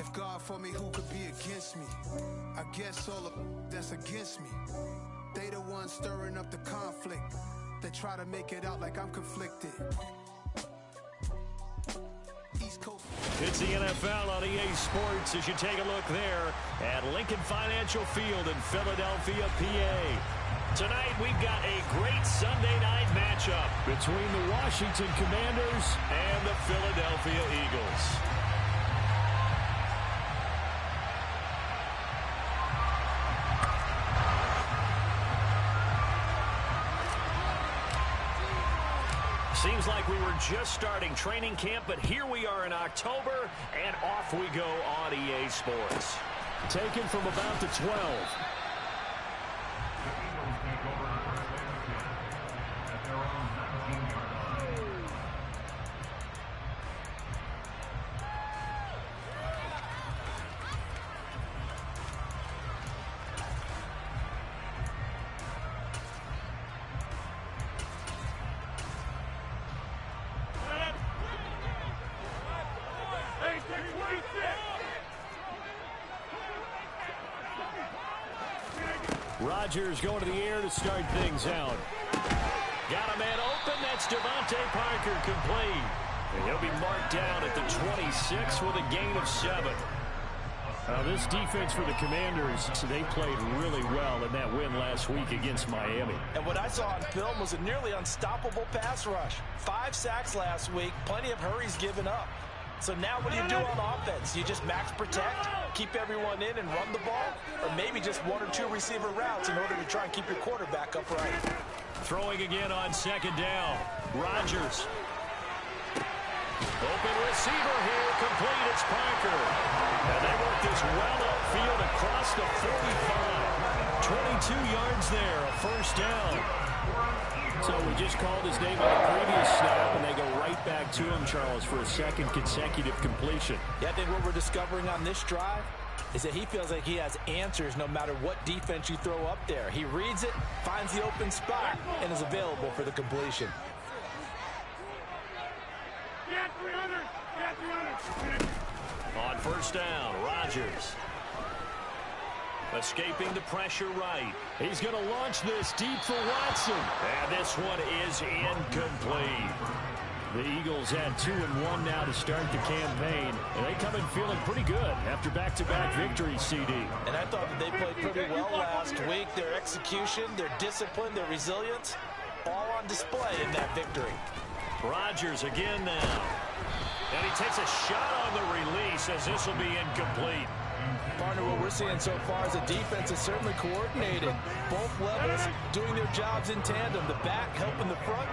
If God for me, who could be against me? I guess all of that's against me. They the ones stirring up the conflict. They try to make it out like I'm conflicted. East Coast. It's the NFL on EA Sports as you take a look there at Lincoln Financial Field in Philadelphia, PA. Tonight we've got a great Sunday night matchup between the Washington Commanders and the Philadelphia Eagles. Seems like we were just starting training camp, but here we are in October, and off we go on EA Sports. Taken from about the 12. Rodgers going to the air to start things out. Got a man open. That's Devontae Parker complete. And he'll be marked down at the 26 with a gain of 7. This defense for the Commanders, they played really well in that win last week against Miami. And what I saw on film was a nearly unstoppable pass rush. 5 sacks last week, plenty of hurries given up. So now what do you do on offense? You just max protect, keep everyone in and run the ball, or maybe just 1 or 2 receiver routes in order to try and keep your quarterback upright. Throwing again on second down. Rodgers. Open receiver here, complete. It's Parker. And they work this well upfield across the 45. 22 yards there, a first down. So we just called his name on the previous snap, and they go right back to him, Charles, for a second consecutive completion. Yeah, I think what we're discovering on this drive is that he feels like he has answers no matter what defense you throw up there. He reads it, finds the open spot, and is available for the completion. On first down, Rodgers. Escaping the pressure right. He's going to launch this deep for Watson. And this one is incomplete. The Eagles had 2-1 now to start the campaign. And they come in feeling pretty good after back-to-back victories, CD. And I thought that they played pretty well last week. Their execution, their discipline, their resilience, all on display in that victory. Rodgers again now. And he takes a shot on the release as this will be incomplete. Partner, what we're seeing so far is the defense is certainly coordinated. Both levels doing their jobs in tandem. The back helping the front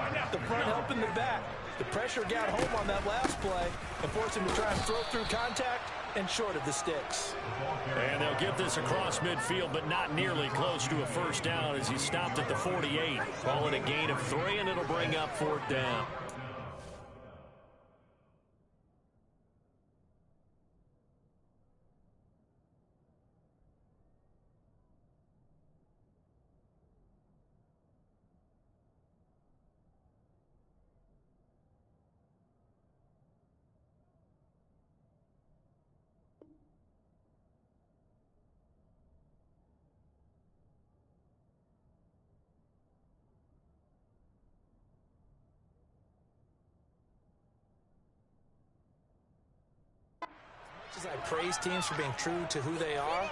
helping the back. The pressure got home on that last play and forced him to try and throw through contact and short of the sticks. And they'll get this across midfield, but not nearly close to a first down as he stopped at the 48. Call it a gain of 3, and it'll bring up 4th down. As I praise teams for being true to who they are,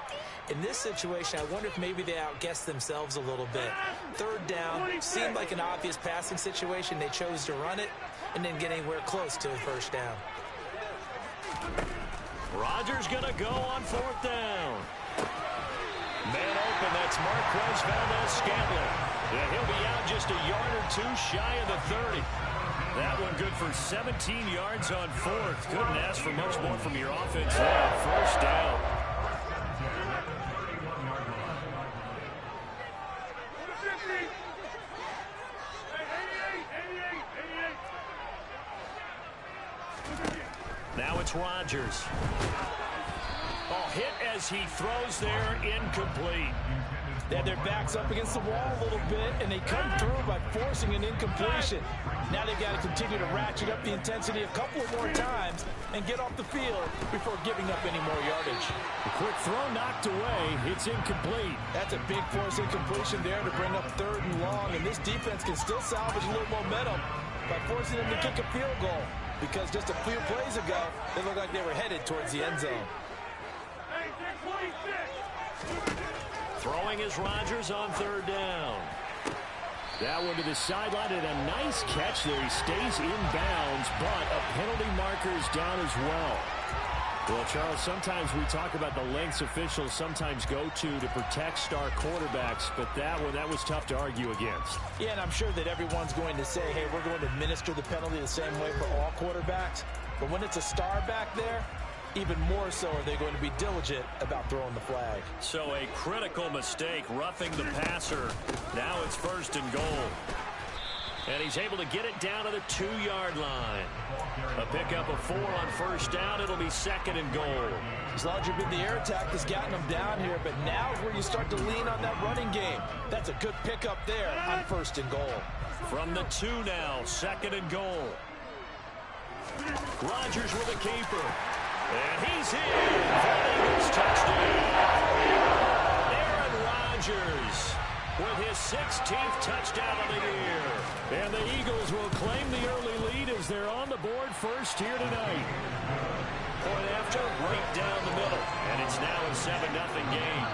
in this situation, I wonder if maybe they outguessed themselves a little bit. 3rd down seemed like an obvious passing situation. They chose to run it and didn't get anywhere close to a first down. Rodgers going to go on 4th down. Man open, that's Marquez Valdes-Scantling. And he'll be out just a yard or 2 shy of the 30. That one good for 17 yards on 4th. Couldn't ask for much more from your offense there. First down. Now it's Rodgers. Oh, hit as he throws there, incomplete. They had their backs up against the wall a little bit, and they come through by forcing an incompletion. Now they've got to continue to ratchet up the intensity a couple of more times and get off the field before giving up any more yardage. A quick throw knocked away. It's incomplete. That's a big force incompletion there to bring up 3rd and long, and this defense can still salvage a little momentum by forcing them to kick a field goal, because just a few plays ago, they looked like they were headed towards the end zone. Throwing is Rodgers on 3rd down. That one to the sideline, and a nice catch there. He stays in bounds, but a penalty marker is down as well. Well, Charles, sometimes we talk about the lengths officials sometimes go to protect star quarterbacks, but that one, that was tough to argue against. Yeah, and I'm sure that everyone's going to say, hey, we're going to administer the penalty the same way for all quarterbacks. But when it's a star back there, even more so are they going to be diligent about throwing the flag. So a critical mistake, roughing the passer. Now it's 1st and goal. And he's able to get it down to the 2-yard line. A pickup of 4 on 1st down. It'll be 2nd and goal. As long as you've been the air attack has gotten them down here, but now is where you start to lean on that running game. That's a good pickup there on 1st and goal. From the 2 now, 2nd and goal. Rodgers with a keeper. And he's in for the Eagles touchdown. Aaron Rodgers with his 16th touchdown of the year. And the Eagles will claim the early lead as they're on the board first here tonight. Point after, right down the middle. And it's now a 7-0 game.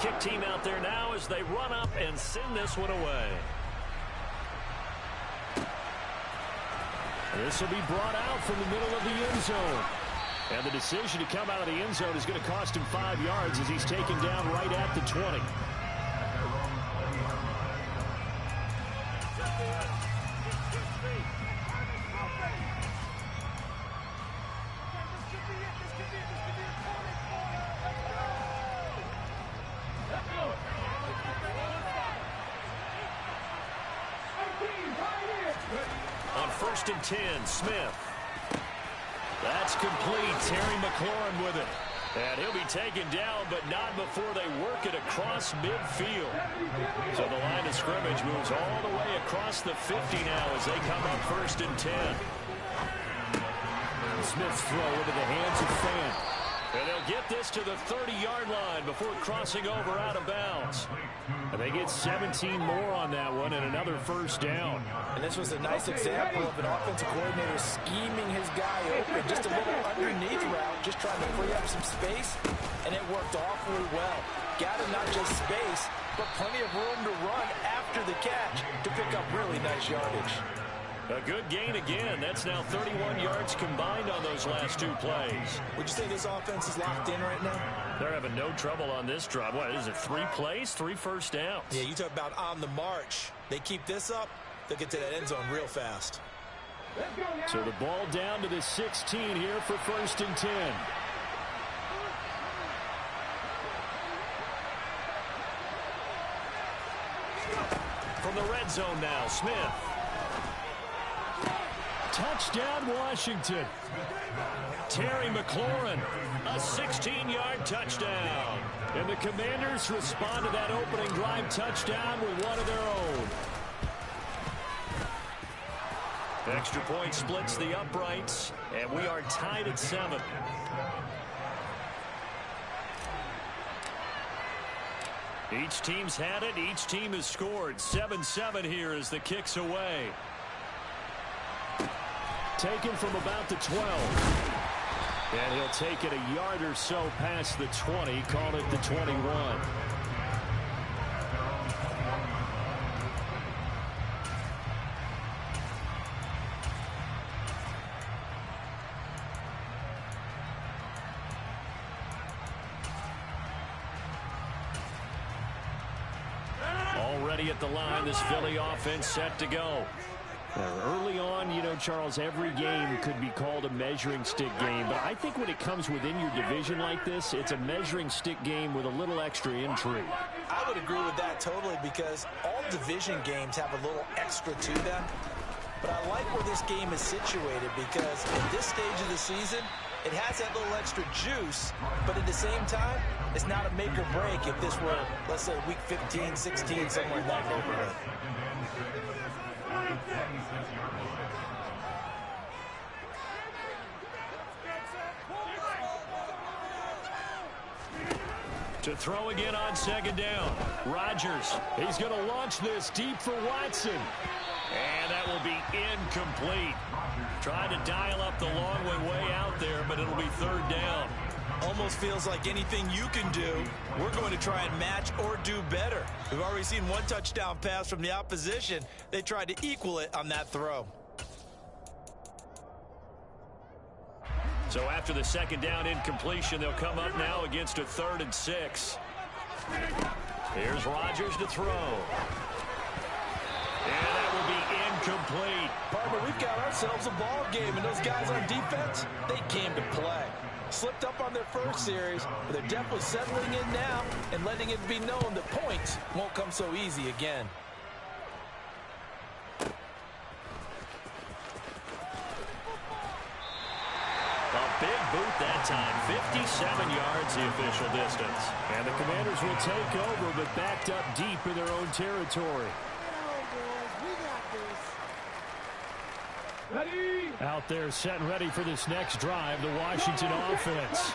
Kick team out there now as they run up and send this one away. This will be brought out from the middle of the end zone. And the decision to come out of the end zone is going to cost him 5 yards as he's taken down right at the 20. On 1st and 10, Smith. That's complete. Terry McLaurin with it. And he'll be taken down, but not before they work it across midfield. So the line of scrimmage moves all the way across the 50 now as they come up 1st and 10. Smith's throw into the hands of Fant. And they'll get this to the 30-yard line before crossing over out of bounds. And they get 17 more on that one and another 1st down. And this was a nice example of an offensive coordinator scheming his guy open. Just a little underneath route, just trying to free up some space. And it worked awfully well. Gathered not just space, but plenty of room to run after the catch to pick up really nice yardage. A good gain again. That's now 31 yards combined on those last 2 plays. Would you say this offense is locked in right now? They're having no trouble on this drive. What is it, 3 plays, 3 first downs? Yeah, you talk about on the march. They keep this up, they'll get to that end zone real fast. So the ball down to the 16 here for 1st and 10. From the red zone now, Smith. Touchdown, Washington. Terry McLaurin, a 16-yard touchdown. And the Commanders respond to that opening drive touchdown with one of their own. Extra point splits the uprights, and we are tied at 7. Each team's had it. Each team has scored. 7-7 here as the kick's away. Taken from about the 12. And he'll take it a yard or so past the 20. Call it the 21. Already at the line, this Philly offense set to go. Early on, you know, Charles, every game could be called a measuring stick game. But I think when it comes within your division like this, it's a measuring stick game with a little extra intrigue. I would agree with that totally, because all division games have a little extra to them. But I like where this game is situated because at this stage of the season, it has that little extra juice, but at the same time, it's not a make or break if this were, let's say, week 15, 16, somewhere in that neighborhood. To throw again on second down. Rodgers, he's going to launch this deep for Watson. And that will be incomplete. Trying to dial up the long way out there, but it'll be third down. Almost feels like anything you can do, we're going to try and match or do better. We've already seen one touchdown pass from the opposition. They tried to equal it on that throw. So after the second down incompletion, they'll come up now against a 3rd and 6. Here's Rodgers to throw. And that will be incomplete. Partner, we've got ourselves a ball game, and those guys on defense, they came to play. Slipped up on their first series, but they're definitely settling in now and letting it be known that points won't come so easy again. Big boot that time. 57 yards the official distance. And the Commanders will take over, but backed up deep in their own territory. Out there set and ready for this next drive, the Washington offense.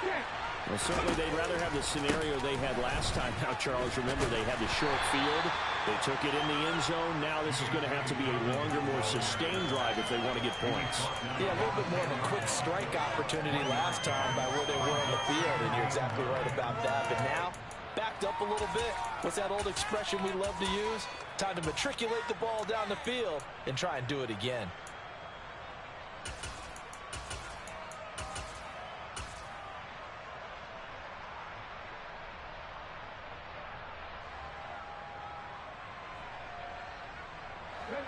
Well, certainly they'd rather have the scenario they had last time. Now, Charles, remember they had the short field. They took it in the end zone. Now this is going to have to be a longer, more sustained drive if they want to get points. Yeah, a little bit more of a quick strike opportunity last time by where they were on the field, and you're exactly right about that. But now, backed up a little bit. What's that old expression we love to use? Time to matriculate the ball down the field and try and do it again.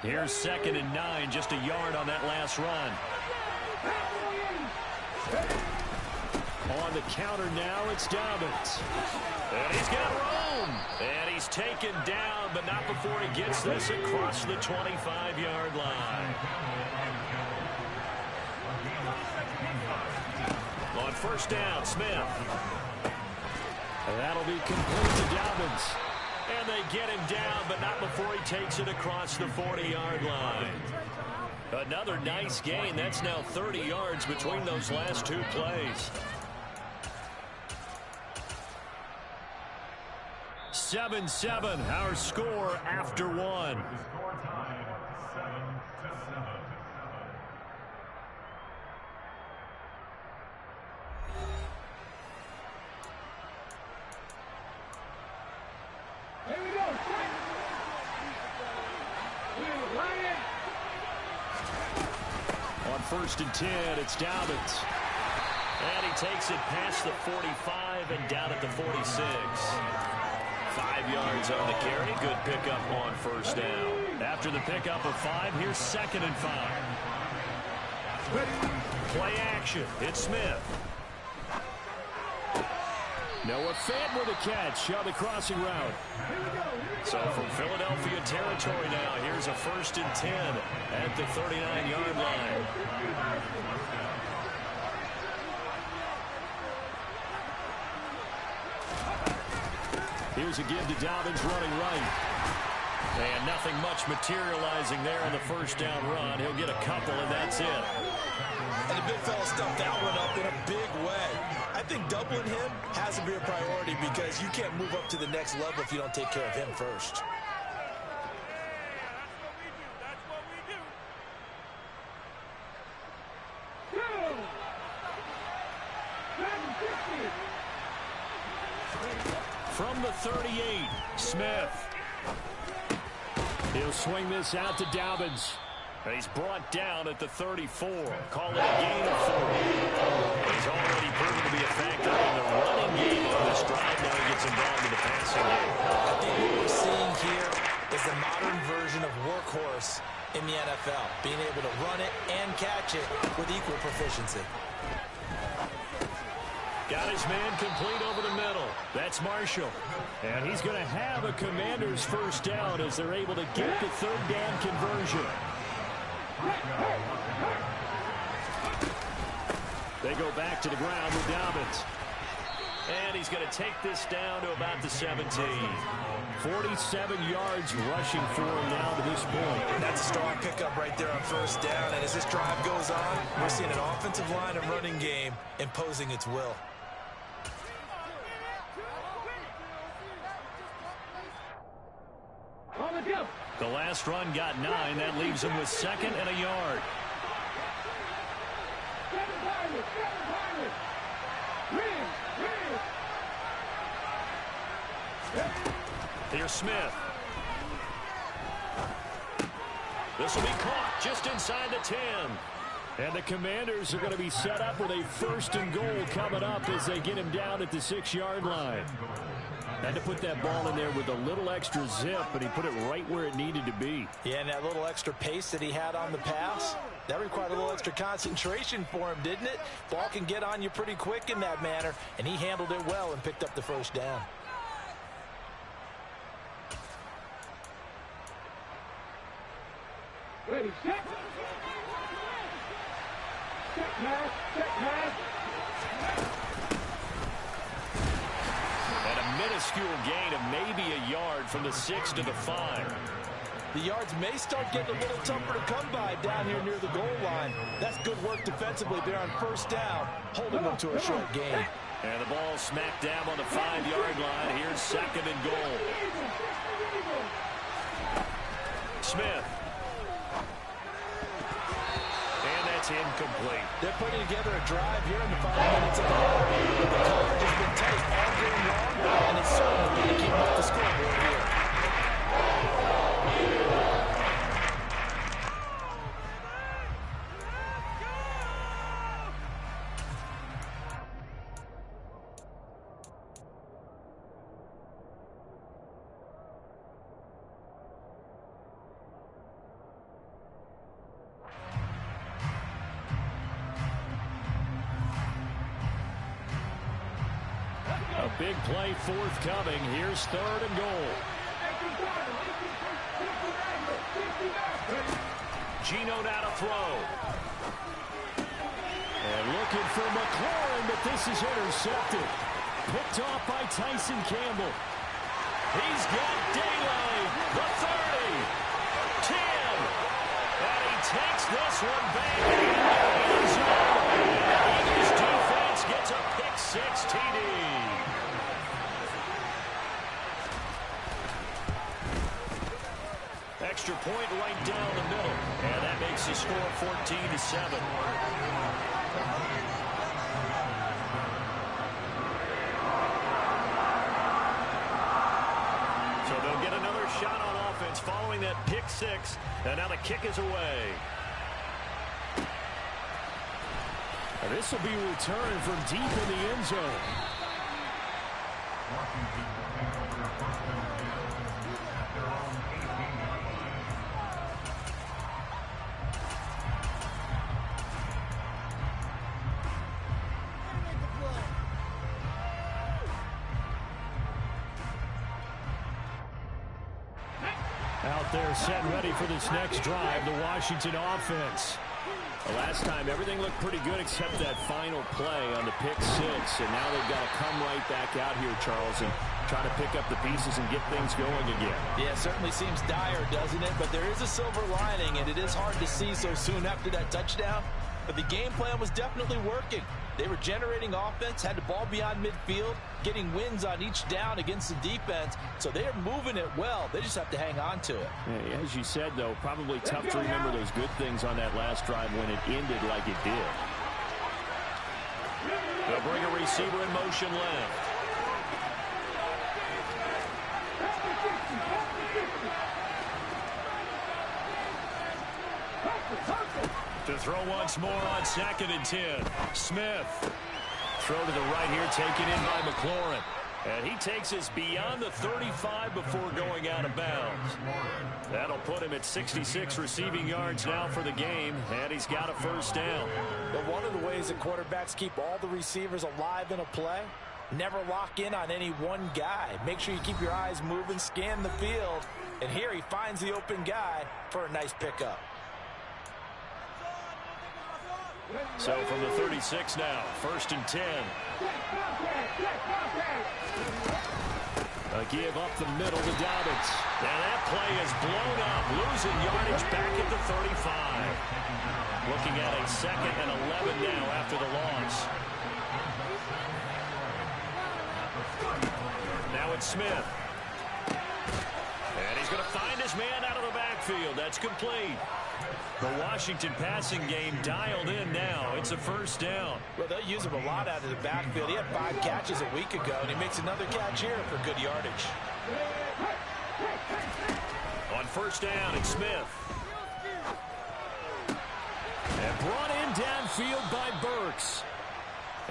Here's 2nd and 9, just a yard on that last run. On the counter now, it's Dobbins. And he's got room. And he's taken down, but not before he gets this across the 25-yard line. On first down, Smith. And that'll be complete to Dobbins. And they get him down, but not before he takes it across the 40-yard line. Another nice gain. That's now 30 yards between those last two plays. 7-7, our score after one. On 1st and 10, it's Dobbins. And he takes it past the 45 and down at the 46. 5 yards on the carry. Good pickup on first down. After the pickup of 5, here's 2nd and 5. Play action. It's Smith. Noah Fant with a catch on the crossing route. So from Philadelphia territory now, here's a 1st and 10 at the 39-yard line. Here's a give to Dobbins running right. And nothing much materializing there on the first down run. He'll get a couple, and that's it. And the big fella stuffed that one up in a big way. I think doubling him has to be a priority because you can't move up to the next level if you don't take care of him first. From the 38, Smith. He'll swing this out to Dobbins. He's brought down at the 34. Call it a gain of 4. He's already proven to be a factor in the running game on this drive. Now he gets involved in the passing game. I think what we're seeing here is the modern version of workhorse in the NFL. Being able to run it and catch it with equal proficiency. Got his man complete over the middle. That's Marshall. And he's going to have a Commanders first down as they're able to get the third down conversion. They go back to the ground with Dobbins. And he's going to take this down to about the 17. 47 yards rushing for him now to this point. That's a strong pickup right there on first down. And as this drive goes on, we're seeing an offensive line and running game imposing its will. The last run got 9. That leaves him with 2nd and a yard. Here's Smith. This will be caught just inside the 10. And the Commanders are going to be set up with a 1st and goal coming up as they get him down at the 6-yard line. Had to put that ball in there with a little extra zip, but he put it right where it needed to be. Yeah, and that little extra pace that he had on the pass, that required a little extra concentration for him, didn't it? Ball can get on you pretty quick in that manner, and he handled it well and picked up the first down. Ready, set. Set pass, set pass. And a minuscule gain of maybe a yard from the 6 to the 5. The yards may start getting a little tougher to come by down here near the goal line. That's good work defensively there on first down, holding them to a short gain. And the ball smacked down on the 5-yard line. Here's 2nd and goal. Smith. And that's incomplete. They're putting together a drive here in the final minutes of the game. The coverage has been tight all game long, and it's certainly going to keep up the scoreboard here. A big play forthcoming. Here's 3rd and goal. Geno now to throw. And looking for McLaurin, but this is intercepted. Picked off by Tyson Campbell. He's got daylight. The 30. 10. And he takes this one back into the end zone. Eagles defense gets a pick-6 TD. Extra point right down the middle. And that makes the score 14-7. So they'll get another shot on offense following that pick-6. And now the kick is away. And this will be returned from deep in the end zone. Out there set ready for this next drive, the Washington offense. The last time, everything looked pretty good except that final play on the pick-6. And now they've got to come right back out here, Charles, and try to pick up the pieces and get things going again. Yeah, it certainly seems dire, doesn't it? But there is a silver lining, and it is hard to see so soon after that touchdown. But the game plan was definitely working. They were generating offense, had the ball beyond midfield, getting wins on each down against the defense. So they are moving it well. They just have to hang on to it. Yeah, as you said, though, probably tough to remember those good things on that last drive when it ended like it did. They'll bring a receiver in motion left. To throw once more on 2nd and 10. Smith. Throw to the right here, taken in by McLaurin. And he takes us beyond the 35 before going out of bounds. That'll put him at 66 receiving yards now for the game, and he's got a first down. But one of the ways that quarterbacks keep all the receivers alive in a play, never lock in on any one guy. Make sure you keep your eyes moving, scan the field. And here he finds the open guy for a nice pickup. So from the 36 now, 1st and 10. A give up the middle to Dobbins. And that play is blown up, losing yardage back at the 35. Looking at a 2nd and 11 now after the loss. Now it's Smith. And he's going to find his man out of the backfield. That's complete. The Washington passing game dialed in now. It's a 1st down. Well, they'll use him a lot out of the backfield. He had 5 catches a week ago, and he makes another catch here for good yardage. On 1st down, it's Smith. And brought in downfield by Burks.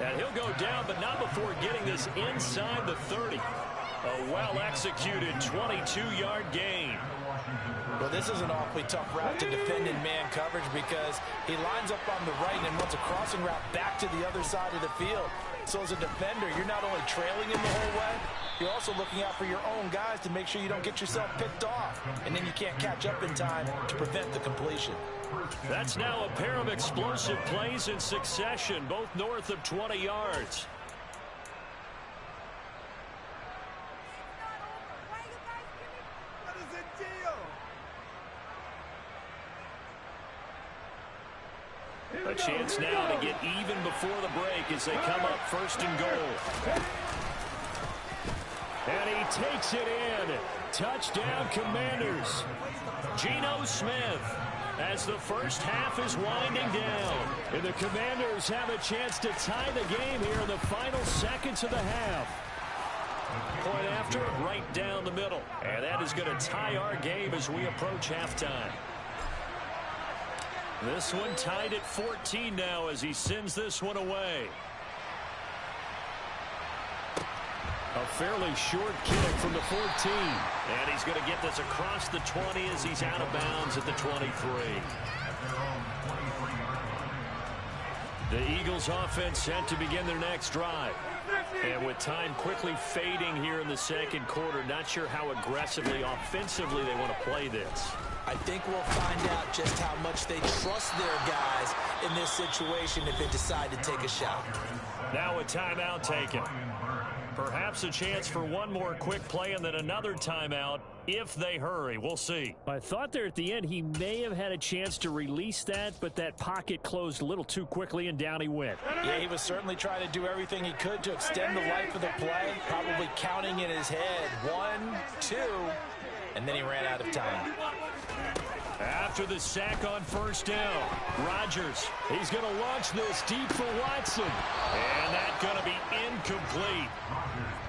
And he'll go down, but not before getting this inside the 30. A well-executed 22-yard gain. Well, this is an awfully tough route to defend in man coverage because he lines up on the right and runs a crossing route back to the other side of the field. So as a defender, you're not only trailing him the whole way, you're also looking out for your own guys to make sure you don't get yourself picked off. And then you can't catch up in time to prevent the completion. That's now a pair of explosive plays in succession, both north of 20 yards. A chance now to get even before the break as they come up 1st and goal. And he takes it in. Touchdown, Commanders. Geno Smith as the first half is winding down. And the Commanders have a chance to tie the game here in the final seconds of the half. Point after, right down the middle. And that is going to tie our game as we approach halftime. This one tied at 14 now as he sends this one away. A fairly short kick from the 14. And he's going to get this across the 20 as he's out of bounds at the 23. The Eagles offense set to begin their next drive. And with time quickly fading here in the 2nd quarter, not sure how aggressively, offensively they want to play this. I think we'll find out just how much they trust their guys in this situation if they decide to take a shot. Now a timeout taken. Perhaps a chance for one more quick play and then another timeout if they hurry. We'll see. I thought there at the end he may have had a chance to release that, but that pocket closed a little too quickly and down he went. Yeah, he was certainly trying to do everything he could to extend the life of the play, probably counting in his head 1, 2, and then he ran out of time. After the sack on 1st down, Rodgers, he's going to launch this deep for Watson. And that's going to be incomplete.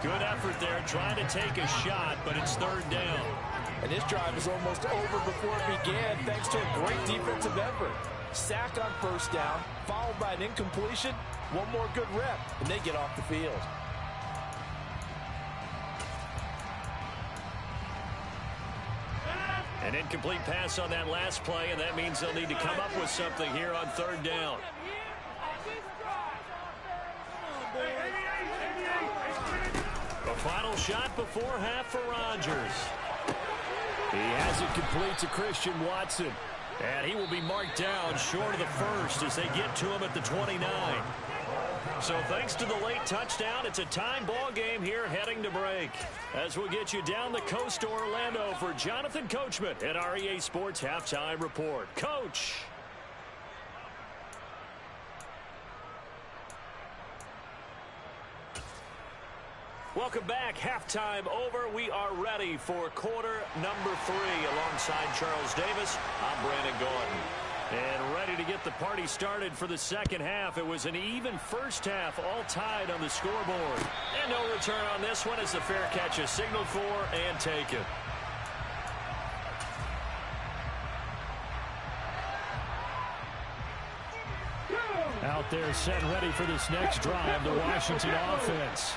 Good effort there trying to take a shot, but it's 3rd down. And this drive is almost over before it began thanks to a great defensive effort. Sack on 1st down, followed by an incompletion, one more good rep, and they get off the field. An incomplete pass on that last play, and that means they'll need to come up with something here on 3rd down. A final shot before half for Rodgers. He has it complete to Christian Watson. And he will be marked down short of the 1st as they get to him at the 29. So thanks to the late touchdown, it's a time ball game here heading to break. As we'll get you down the coast to Orlando for Jonathan Coachman at our EA Sports Halftime Report. Coach. Welcome back. Halftime over. We are ready for quarter number 3. Alongside Charles Davis, I'm Brandon Gordon. And ready to get the party started for the 2nd half. It was an even 1st half, all tied on the scoreboard. And no return on this one as the fair catch is signaled for and taken. Out there set ready for this next drive, the Washington offense.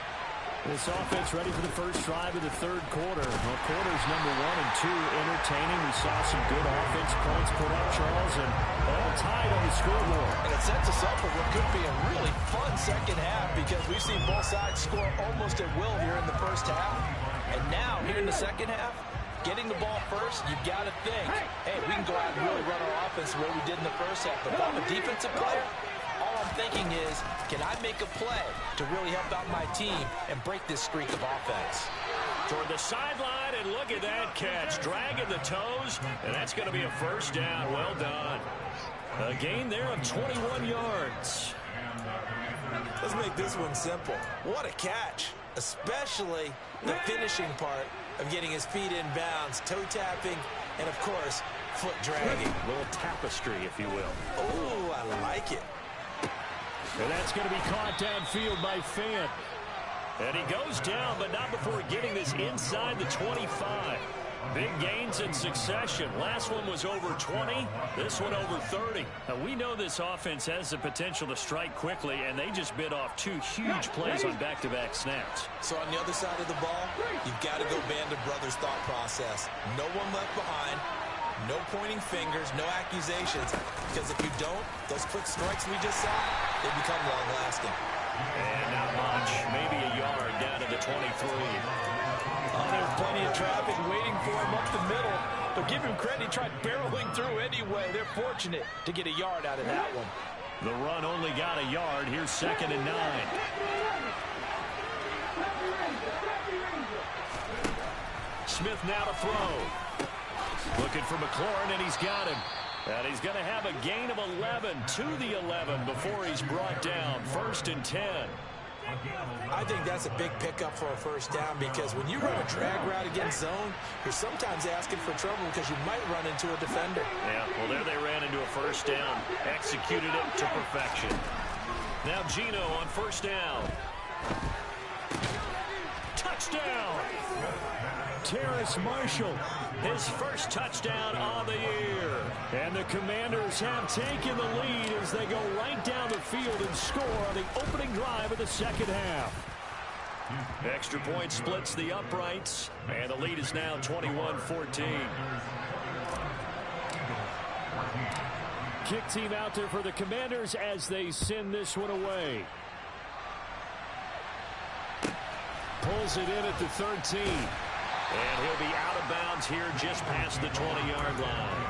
This offense ready for the first drive of the 3rd quarter. Well, quarters number 1 and 2 entertaining. We saw some good offense points put up, Charles, and all tied on the scoreboard. And it sets us up for what could be a really fun 2nd half because we've seen both sides score almost at will here in the 1st half. And now, here in the 2nd half, getting the ball first, you've got to think, hey, we can go out and really run our offense the way we did in the 1st half. But if I'm a defensive player, thinking is, can I make a play to really help out my team and break this streak of offense? Toward the sideline, and look at that catch. Dragging the toes, and that's going to be a first down. Well done. A gain there of 21 yards. Let's make this one simple. What a catch, especially the finishing part of getting his feet in bounds, toe tapping, and of course, foot dragging. A little tapestry, if you will. Oh, I like it. And that's going to be caught downfield by Fant. And he goes down, but not before getting this inside the 25. Big gains in succession. Last one was over 20. This one over 30. Now, we know this offense has the potential to strike quickly, and they just bit off 2 huge plays on back-to-back snaps. So on the other side of the ball, you've got to go Band of Brothers thought process. No one left behind. No pointing fingers, no accusations. Because if you don't, those quick strikes we just saw, they become long-lasting. And not much. Maybe a yard down to the 23. Oh, there's plenty of traffic waiting for him up the middle. But give him credit, he tried barreling through anyway. They're fortunate to get a yard out of that one. The run only got a yard. Here's 2nd and 9. Smith now to throw. Looking for McLaurin, and he's got him. And he's going to have a gain of 11 to the 11 before he's brought down. 1st and 10. I think that's a big pickup for a first down because when you run a drag route against zone, you're sometimes asking for trouble because you might run into a defender. Yeah, well, there they ran into a first down. Executed it to perfection. Now Geno on 1st down. Touchdown! Terrace Marshall, his first touchdown on the year. And the Commanders have taken the lead as they go right down the field and score on the opening drive of the 2nd half. Extra point splits the uprights, and the lead is now 21-14. Kick team out there for the Commanders as they send this one away. Pulls it in at the 13. And he'll be out of bounds here just past the 20-yard line.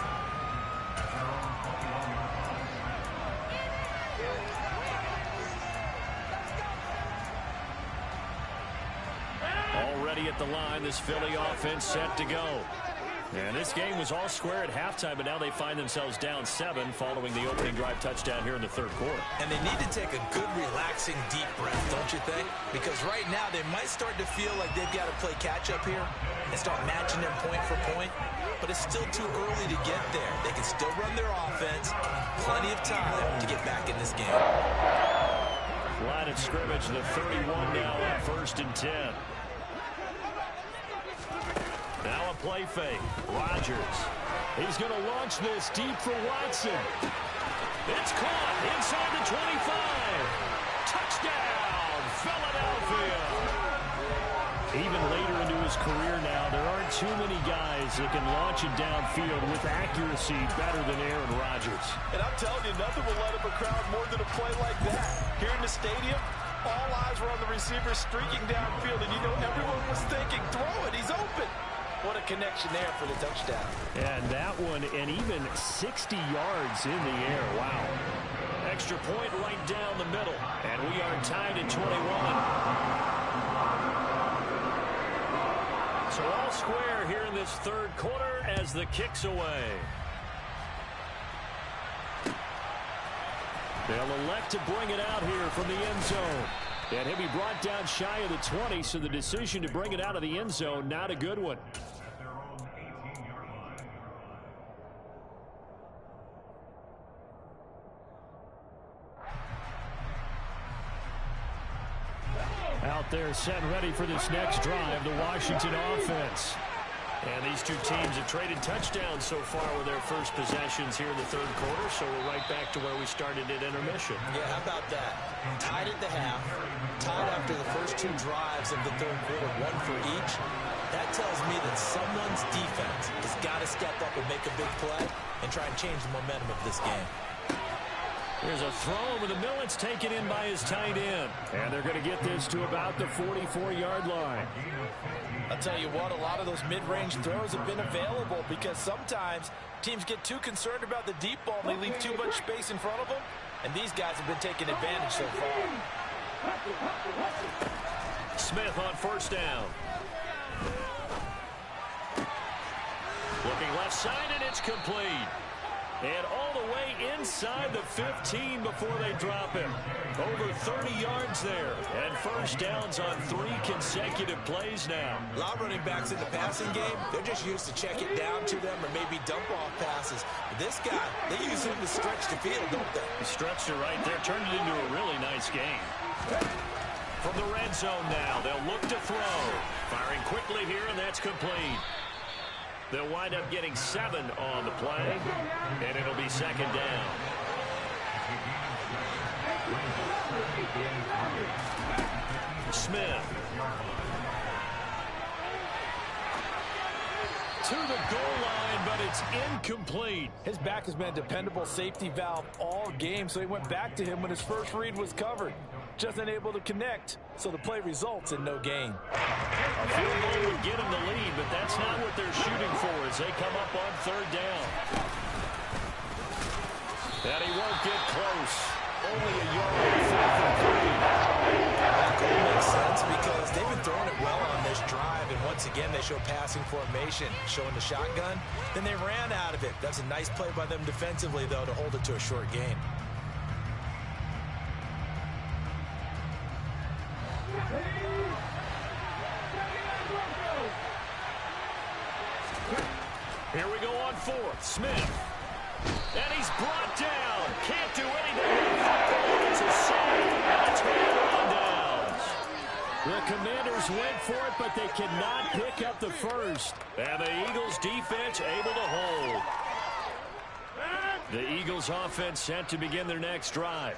Already at the line, this Philly offense set to go. And this game was all square at halftime, but now they find themselves down 7 following the opening drive touchdown here in the 3rd quarter. And they need to take a good, relaxing, deep breath, don't you think? Because right now they might start to feel like they've got to play catch-up here and start matching them point for point. But it's still too early to get there. They can still run their offense. Plenty of time to get back in this game. Line of scrimmage, the 31 now on 1st and 10. Now a play fake. Rodgers. He's going to launch this deep for Watson. It's caught inside the 25. Touchdown, Philadelphia. Even later into his career now, there aren't too many guys that can launch it downfield with accuracy better than Aaron Rodgers. And I'm telling you, nothing will light up a crowd more than a play like that. Here in the stadium, all eyes were on the receiver streaking downfield, and you know everyone was thinking, throw it, he's open. What a connection there for the touchdown. And that one, and even 60 yards in the air. Wow. Extra point right down the middle. And we are tied at 21. So all square here in this 3rd quarter as the kick's away. They'll elect to bring it out here from the end zone. And he'll be brought down shy of the 20, so the decision to bring it out of the end zone, not a good one. Out there set and ready for this next drive, the Washington offense. And these two teams have traded touchdowns so far with their first possessions here in the 3rd quarter, so we're right back to where we started at intermission. Yeah, how about that? Tied at the half, tied after the first 2 drives of the 3rd quarter, 1 for each. That tells me that someone's defense has got to step up and make a big play and try and change the momentum of this game. There's a throw over the middle. It's taken in by his tight end. And they're going to get this to about the 44-yard line. I'll tell you what, a lot of those mid-range throws have been available because sometimes teams get too concerned about the deep ball and they leave too much space in front of them, and these guys have been taking advantage so far. Smith on first down. Looking left side, and it's complete. And all the way inside the 15 before they drop him. Over 30 yards there. And first downs on 3 consecutive plays now. A lot of running backs in the passing game, they're just used to check it down to them or maybe dump off passes. But this guy, they use him to stretch the field, don't they? He stretched it right there, turned it into a really nice game. From the red zone now, they'll look to throw. Firing quickly here, and that's complete. They'll wind up getting 7 on the play, and it'll be second down. Smith. To the goal line, but it's incomplete. His back has been a dependable safety valve all game, so he went back to him when his first read was covered. Just unable to connect, so the play results in no gain. A field goal would get him the lead, but that's not what they're shooting for as they come up on third down. And he won't get close. Only a yard, 4th and 3. That goal makes sense because they've been throwing it well on this drive, and once again they show passing formation, showing the shotgun. Then they ran out of it. That's a nice play by them defensively, though, to hold it to a short gain. Here we go on 4th. Smith. And he's brought down. Can't do anything with the football. It's a sack. And it's on downs. The Commanders went for it, but they cannot pick up the first. And the Eagles defense able to hold. The Eagles offense set to begin their next drive.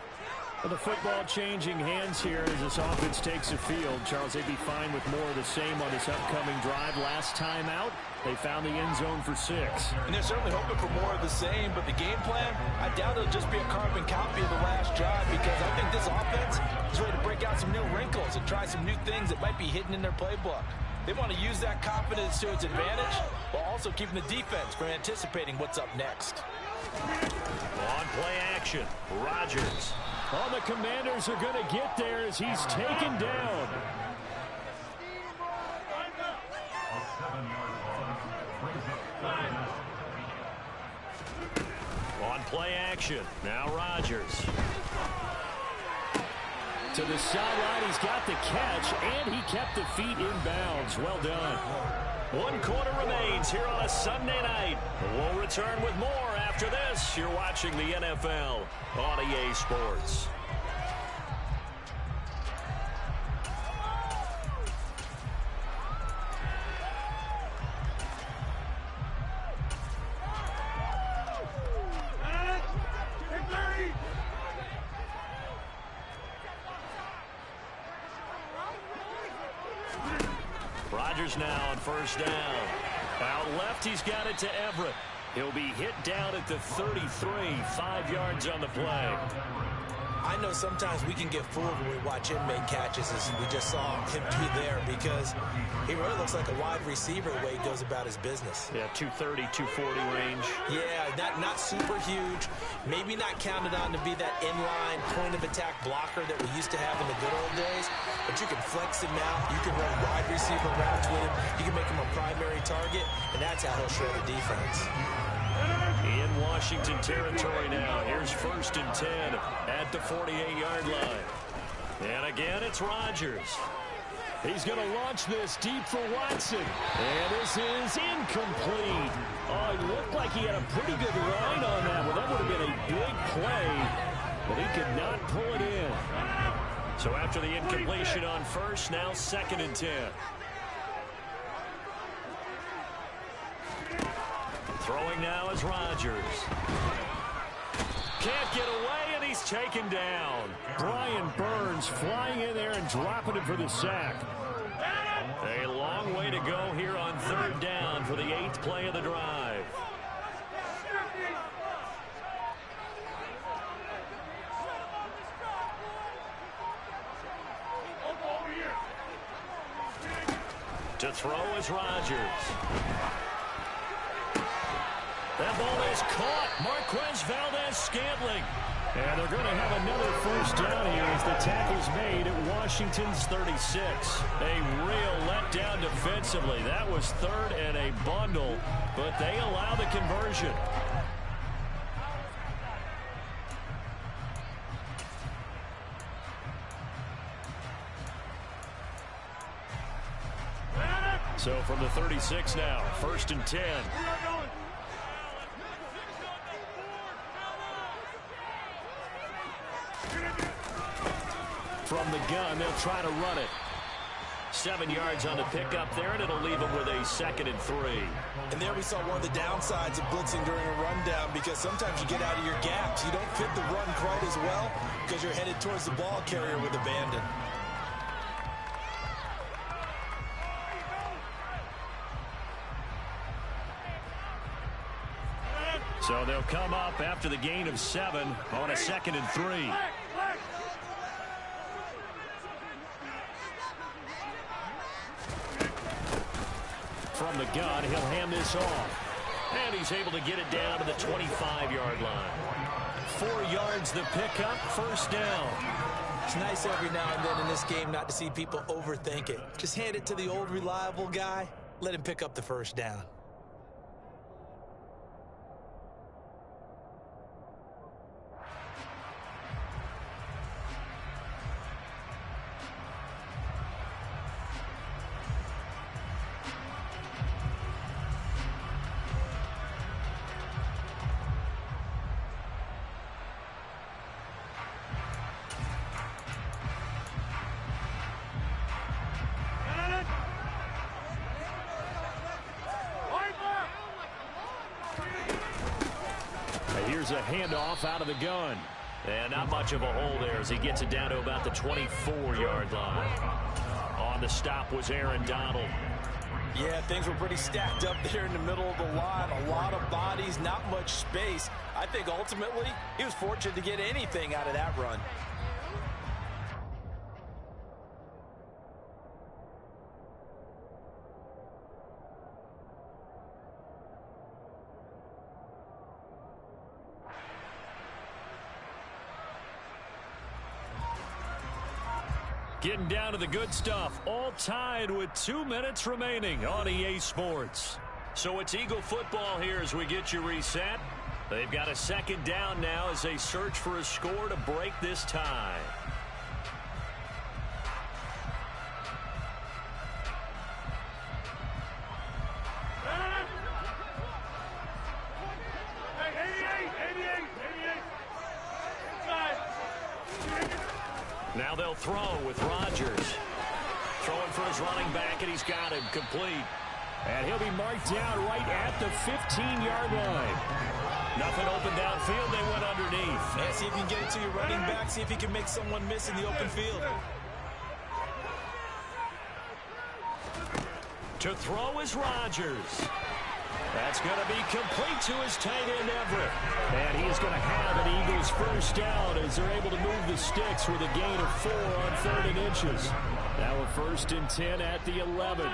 Well, the football changing hands here as this offense takes the field. Charles, they'd be fine with more of the same on this upcoming drive. Last time out, they found the end zone for 6. And they're certainly hoping for more of the same, but the game plan, I doubt it'll just be a carbon copy of the last drive because I think this offense is ready to break out some new wrinkles and try some new things that might be hidden in their playbook. They want to use that confidence to its advantage while also keeping the defense from anticipating what's up next. On play action, Rodgers. Oh, the Commanders are going to get there as he's taken down. On play action, now Rodgers. To the sideline, he's got the catch, and he kept the feet in bounds. Well done. 1 quarter remains here on a Sunday night. We'll return with more after this. You're watching the NFL on EA Sports. Rodgers now on first down. Out left, he's got it to Everett. He'll be hit down at the 33, 5 yards on the play. I know sometimes we can get fooled when we watch him make catches, as we just saw him do there, because he really looks like a wide receiver the way he goes about his business. Yeah, 230, 240 range. Yeah, not super huge. Maybe not counted on to be that inline point-of-attack blocker that we used to have in the good old days, but you can flex him out. You can run wide receiver routes with him. You can make him a primary target, and that's how he'll shred a defense. In Washington territory now. Here's 1st and 10 at the 48-yard line. And again, it's Rodgers. He's going to launch this deep for Watson. And this is incomplete. Oh, it looked like he had a pretty good line on that one. That would have been a big play, but he could not pull it in. So after the incompletion on 1st, now 2nd and 10. Throwing now is Rodgers. Can't get away, and he's taken down. Brian Burns flying in there and dropping it for the sack. A long way to go here on 3rd down for the 8th play of the drive. To throw is Rodgers. That ball is caught. Marquez Valdez-Scantling. And they're going to have another first down here as the tackle's made at Washington's 36. A real letdown defensively. That was third and a bundle, but they allow the conversion. So from the 36 now, 1st and 10. From the gun, they'll try to run it. 7 yards on the pickup there, and it'll leave them with a 2nd and 3. And there we saw one of the downsides of blitzing during a rundown, because sometimes you get out of your gaps. You don't fit the run quite as well because you're headed towards the ball carrier with abandon. So they'll come up after the gain of 7 on a 2nd and 3. From the gun, he'll hand this off. And he's able to get it down to the 25-yard line. 4 yards the pickup, 1st down. It's nice every now and then in this game not to see people overthink it. Just hand it to the old reliable guy. Let him pick up the 1st down. Here's a handoff out of the gun. And not much of a hole there as he gets it down to about the 24-yard line. On the stop was Aaron Donald. Yeah, things were pretty stacked up there in the middle of the line. A lot of bodies, not much space. I think ultimately he was fortunate to get anything out of that run. Getting down to the good stuff, all tied with 2 minutes remaining on EA Sports. So it's Eagle football here as we get you reset. They've got a 2nd down now as they search for a score to break this tie. Now they'll throw with Rodgers. Throwing for his running back, and he's got him complete. And he'll be marked down right at the 15-yard line. Nothing open downfield. They went underneath. Yeah, see if you can get it to your running back. See if you can make someone miss in the open field. To throw is Rodgers. That's going to be complete to his tight end, Everett. And he's going to have an Eagles 1st down as they're able to move the sticks with a gain of 4 on 3rd and inches. Now a 1st and 10 at the 11.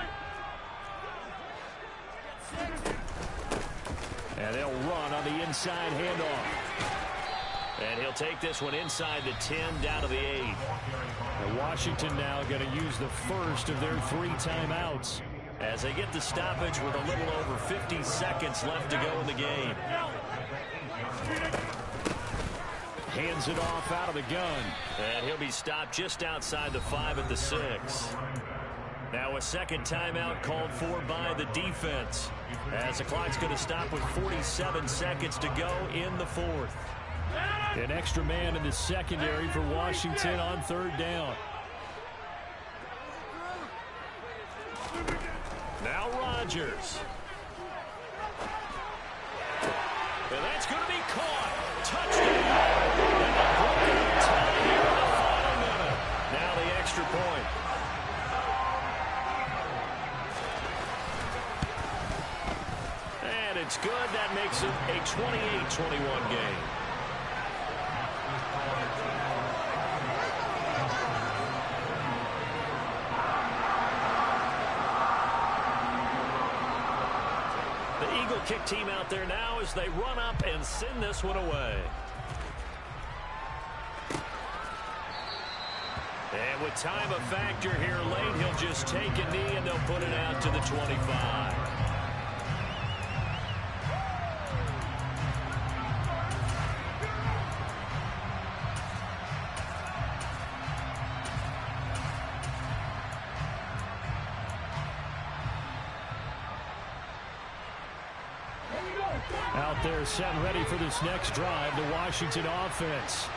And they'll run on the inside handoff. And he'll take this one inside the 10 down to the 8. And Washington now going to use the first of their 3 timeouts as they get the stoppage with a little over 50 seconds left to go in the game. Hands it off out of the gun. And he'll be stopped just outside the 5 at the 6. Now a 2nd timeout called for by the defense as the clock's going to stop with 47 seconds to go in the 4th. An extra man in the secondary for Washington on 3rd down. Now Rodgers. And that's going to be caught. Touchdown. And a broken tie here in the final minute. Now the extra point. And it's good. That makes it a 28-21 game. Kick team out there now as they run up and send this one away. And with time a factor here late, he'll just take a knee and they'll put it out to the 25. Out there set and ready for this next drive, the Washington offense.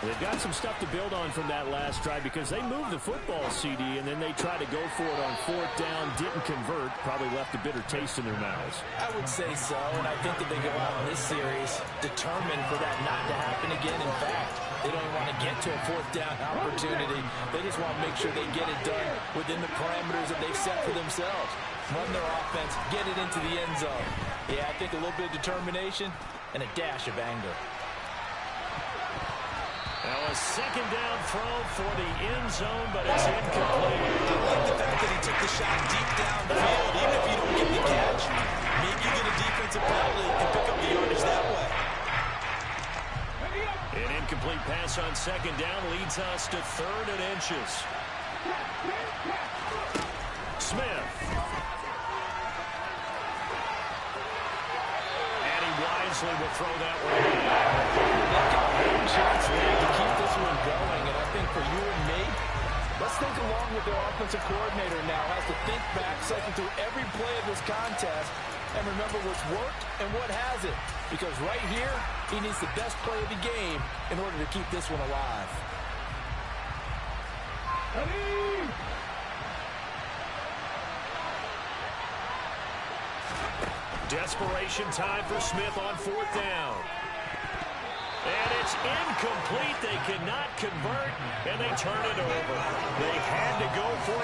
They've got some stuff to build on from that last drive because they moved the football, CD, and then they tried to go for it on fourth down, didn't convert, probably left a bitter taste in their mouths. I would say so, and I think that they go out in this series determined for that not to happen again. In fact, they don't even want to get to a fourth down opportunity. They just want to make sure they get it done within the parameters that they've set for themselves. Run their offense, get it into the end zone. Yeah, I think a little bit of determination and a dash of anger. Now a second down throw for the end zone, but it's incomplete. I like the fact that he took the shot deep down the field, even if you don't get the catch. Maybe you get a defensive penalty and pick up the yardage that way. An incomplete pass on second down leads us to 3rd and inches. Smith. And he wisely will throw that one back. Chance to keep this one going, and I think for you and me, let's think along with their offensive coordinator now. Has to think back, cycle through every play of this contest, and remember what's worked and what hasn't. Because right here, he needs the best play of the game in order to keep this one alive. Desperation time for Smith on fourth down. And it's incomplete. They cannot convert, and they turn it over. They had to go for it.